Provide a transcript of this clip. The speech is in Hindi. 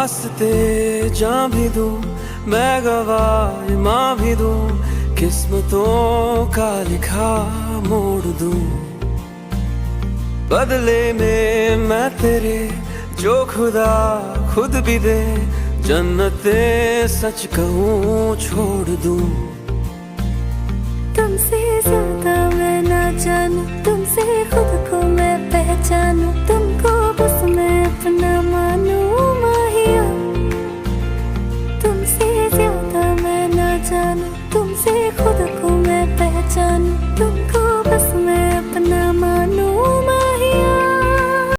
वास्ते जान भी दूं, मैं गवाह माँ भी दूं, किस्मतों का लिखा मोड़ दूं। बदले में मैं तेरे जो खुदा खुद भी दे, जन्नते सच कहूँ छोड़ दूं। तुमसे ज्यादा मैं ना जानूं, तुमसे खुद को मैं पहचानूं।